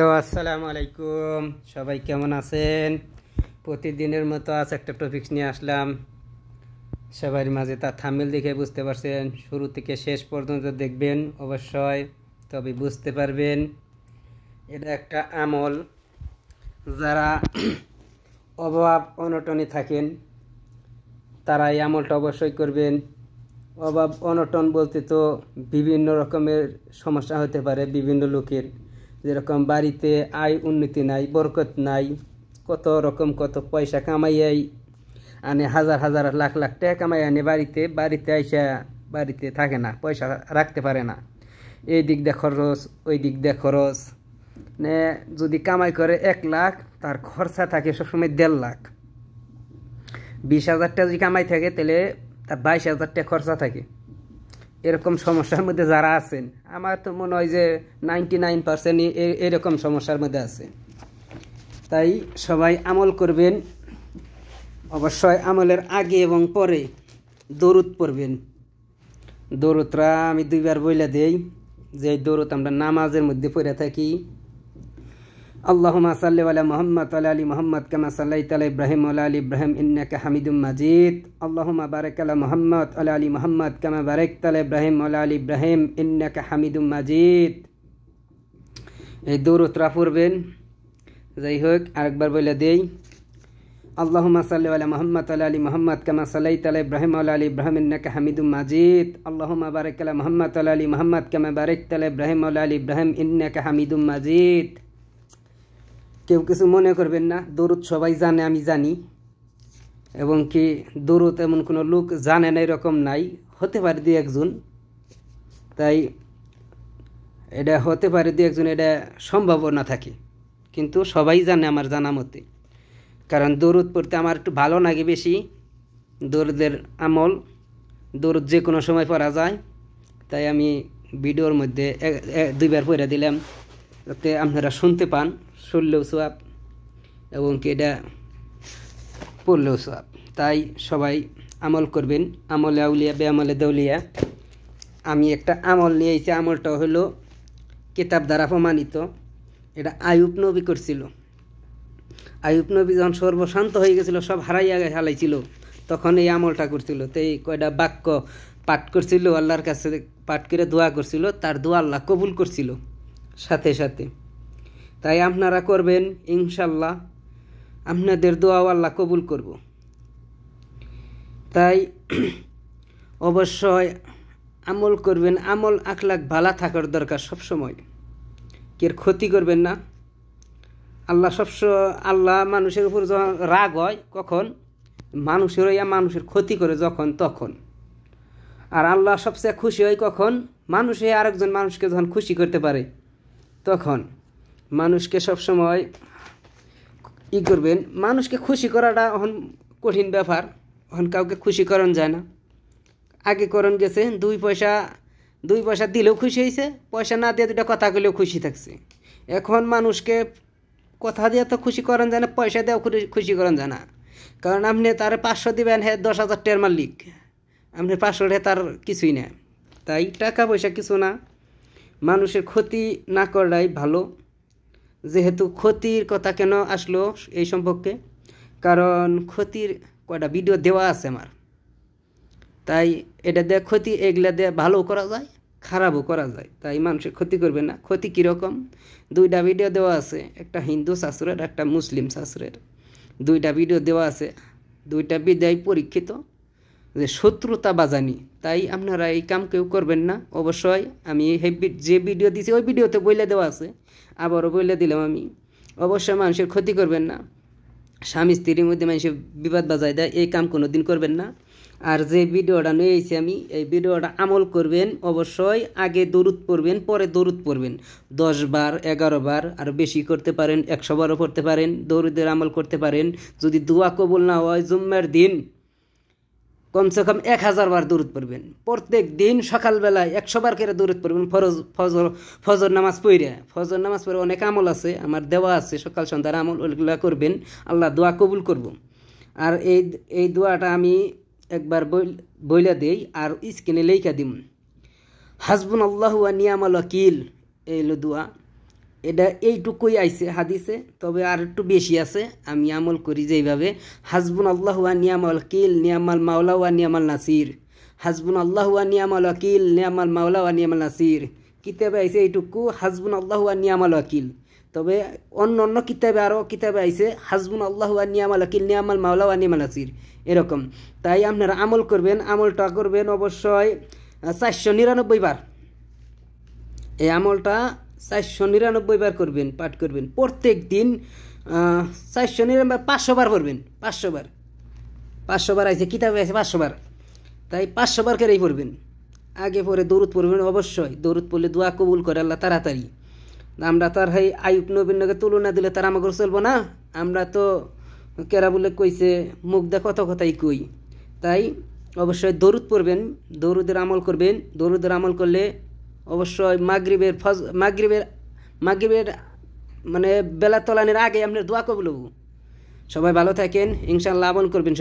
তো আসসালামু আলাইকুম, সবাই কেমন আছেন? প্রতিদিনের মতো আজ একটা টপিকস নিয়ে আসলাম সবার মাঝে। তার থাম্বনেল দেখে বুঝতে পারছেন, শুরু থেকে শেষ পর্যন্ত দেখবেন অবশ্যই, তবে বুঝতে পারবেন। এটা একটা আমল, যারা অভাব অনটনে থাকেন তারা এই আমলটা অবশ্যই করবেন। অভাব অনটন বলতে তো বিভিন্ন রকমের সমস্যা হতে পারে বিভিন্ন লোকের, যেরকম বাড়িতে আয় উন্নতি নাই, বরকত নাই, কত পয়সা কামাইয়াই আনে, হাজার হাজার লাখ লাখ টাকা কামাই আনে বাড়িতে আইসা বাড়িতে থাকে না, পয়সা রাখতে পারে না। এই দিক দিয়ে খরচ, ওই দিক দিয়ে খরচ, মানে যদি কামাই করে 1 লাখ, তার খরচা থাকে সবসময় 1.5 লাখ। 20,000 টাকা যদি কামাই থাকে তাহলে তার 22,000 টাকা খরচা থাকে। এরকম সমস্যার মধ্যে যারা আছেন, আমার তো মনে হয় যে 99% এরকম সমস্যার মধ্যে আছে। তাই সবাই আমল করবেন। অবশ্যই আমলের আগে এবং পরে দরুদ পড়বেন। দরুদটা আমি 2বার বইলা দেই, যে দরুদ আমরা নামাজের মধ্যে পড়ে থাকি। আল্লাহুম্মা সাল্লি আলা মুহাম্মাদ ওয়া আলা আলি মুহাম্মাদ কামা সাল্লাইতা আলা ইব্রাহিম ওয়া আলা আলি ইব্রাহিম ইন্নাকা হামিদুম মাজিদ। আল্লাহুম্মা বারিক আলা মুহাম্মাদ ওয়া আলা আলি মুহাম্মাদ কামা বারাকতা আলা ইব্রাহিম ওয়া আলা আলি ইব্রাহিম ইন্নাকা হামিদুম মাজিদ। এই দরুদটা পড়বেন। যাই হোক, আরেকবার বলে দেই, আল্লাহুম্মা সাল্লি আলা মুহাম্মাদ ওয়া আলা আলি মুহাম্মাদ কামা সাল্লাইতা আলা ইব্রাহিম ওয়া আলা আলি ইব্রাহিম ইন্নাকা হামিদুম মাজিদ। আল্লাহুম্মা বারিক আলা মুহাম্মাদ ওয়া আলা আলি মুহাম্মাদ কামা বারাকতা আলা ইব্রাহিম ওয়া আলা আলি ইব্রাহিম ইন্নাকা হামিদুম মাজিদ। কেউ কিছু মনে করবেন না, দরুদ সবাই জানে, আমি জানি, এবং কি দরুদ এমন কোনো লোক জানে না এরকম নাই, হতে পারে 2-1 জন। তাই এটা হতে পারে 2-1 জন, এটা সম্ভাবনা থাকে, কিন্তু সবাই জানে আমার জানা মতে। কারণ দরুদ পড়তে আমার একটু ভালো লাগে বেশি। দরুদের আমল, দরুদ যে কোনো সময় পড়া যায়, তাই আমি ভিডিওর মধ্যে 2বার পড়ে দিলাম, যাতে আপনারা শুনতে পান, শুনলেও সোয়াব এবং কি এটা পড়লেও সোয়াব। তাই সবাই আমল করবেন, আমলে আউলিয়া বেআমলে দৌলিয়া। আমি একটা আমল নিয়ে এসেছি, আমলটা হলো কিতাব দ্বারা প্রমাণিত। এটা আইয়ুব নবী করছিল। আইয়ুব নবী যখন সর্বশান্ত হয়ে গেছিল, সব হারাইয়া হালাইছিল, তখন এই আমলটা করছিল। তো এই কয়টা বাক্য পাঠ করছিল, আল্লাহর কাছে পাঠ করে দোয়া করছিল, তার দোয়া আল্লাহ কবুল করছিল সাথে সাথে। তাই আপনারা করবেন, ইনশাল্লাহ আপনাদের দোয়াও আল্লাহ কবুল করব। তাই অবশ্যই আমল করবেন। আমল আখলাক ভালো থাকার দরকার সবসময়, কের ক্ষতি করবেন না। আল্লাহ মানুষের উপর যখন রাগ হয়, কখন মানুষের হইয়া মানুষের ক্ষতি করে যখন তখন। আর আল্লাহ সবচেয়ে খুশি হয় কখন, মানুষে আরেকজন মানুষকে যখন খুশি করতে পারে তখন। মানুষকে সবসময় করবেন, মানুষকে খুশি করাটা এখন কঠিন ব্যাপার, এখন কাউকে খুশি করান যায় না। আগে করণ গেছে, 2 পয়সা দিলেও খুশি হয়েছে, পয়সা না দিয়ে 2টা কথা কইলেও খুশি থাকছে। এখন মানুষকে কথা দিয়ে তো খুশি করান যায় না, পয়সা দিয়েও খুশি করান যায় না। কারণ আপনি তার 500 দিবেন, হ্যাঁ 10,000 টাকার মালিক, আপনি 500 টাকা তার কিছুই না। তাই টাকা পয়সা কিছু না, মানুষের ক্ষতি না করাই ভালো। যেহেতু ক্ষতির কথা কেন আসলো এই সম্পর্কে, কারণ ক্ষতির কয়টা ভিডিও দেওয়া আছে আমার। তাই এটা দিয়ে ক্ষতি, এগুলা দিয়ে ভালোও করা যায়, খারাপও করা যায়। তাই মানুষের ক্ষতি করবে না। ক্ষতি কীরকম, 2টা ভিডিও দেওয়া আছে, একটা হিন্দু শাস্ত্রের, একটা মুসলিম শাস্ত্রের। 2টা ভিডিও দেওয়া আছে, 2টা বিদ্যায় পরীক্ষিত, যে শত্রুতা বাজানি। তাই আপনারা এই কাম কেউ করবেন না। অবশ্যই আমি যে ভিডিও দিয়েছি ওই ভিডিওতে বলে দেওয়া আছে, আবারও বলে দিলাম আমি। অবশ্যই মানুষের ক্ষতি করবেন না, স্বামী স্ত্রীর মধ্যে মানুষের বিবাদ বাজায় দেয়, এই কাম কোনো দিন করবেন না। আর যে ভিডিওটা নিয়ে এসেছি আমি, এই ভিডিওটা আমল করবেন। অবশ্যই আগে দরুদ পড়বেন, পরে দরুদ পড়বেন 10 বার 11 বার, আর বেশি করতে পারেন, 100 বারও পড়তে পারেন, দরুদের আমল করতে পারেন। যদি দোয়া কবুল না হয়, জুম্মার দিন কমসে কম 1000 বার দরুদ পড়বেন। প্রত্যেক দিন সকালবেলায় 100 বার করে দরুদ পড়বেন। ফজর নামাজ পড়ে অনেক আমল আছে আমার দেওয়া আছে, সকাল সন্ধ্যার আমল, ওইগুলো করবেন, আল্লাহ দোয়া কবুল করব। আর এই দোয়াটা আমি একবার বইলা দেই, আর স্ক্রিনে লেখা দিম, হাসবুনাল্লাহু ওয়া নি'মাল ওয়াকিল, এই হলো দোয়া। এটা এইটুকুই আইছে হাদিসে, তবে আর একটু বেশি আছে। আমি আমল করি যেইভাবে, হাসবুন আল্লাহ ওয়া নিয়ামাল ওয়াকিল নিয়ামাল মাওলা ওয়া নিয়ামাল নাসির, হাসবুন আল্লাহ ওয়া নিয়ামাল ওয়াকিল নিয়ামাল মাওলা ওয়া নিয়ামাল নাসির। কিতাবে আইছে এইটুকু হাসবুন আল্লাহ ওয়া নিয়ামাল ওয়াকিল। তবে অন্য অন্য কিতাবে আরও কিতাবে আইছে হাসবুন আল্লাহ ওয়া নিয়ামাল ওয়াকিল নিয়ামাল মাওলা ওয়া নিয়ামাল নাসির এরকম। তাই আপনারা আমল করবেন, আমলটা করবেন অবশ্যই 499 বার। এই আমলটা 499 বার করবেন, পাঠ করবেন প্রত্যেক দিন। 499 500 বার পড়বেন, 500 বার, 500 বার আইছে কিতাবে আছে 500 বার। তাই 500 বার করেই পড়বেন। আগে পরে দরুদ পড়বেন অবশ্যই, দরুদ পড়লে দোয়া কবুল করে আল্লাহ তাড়াতাড়ি। আমরা তার হাই আয়ুব নবীর নাকি তুলনা দিলে তার আমাকে চলবো না। আমরা তো কেরা বলে কইছে মুখ দা কত কথাই কই। তাই অবশ্যই দরুদ পড়বেন, দরুদের আমল করবেন। দরুদের আমল করলে অবশ্যই মাগরিবের মানে বেলা তলানের আগে আপনার দোয়া কবুল হবো। সবাই ভালো থাকেন, ইনশাআল্লাহ আমল করবেন।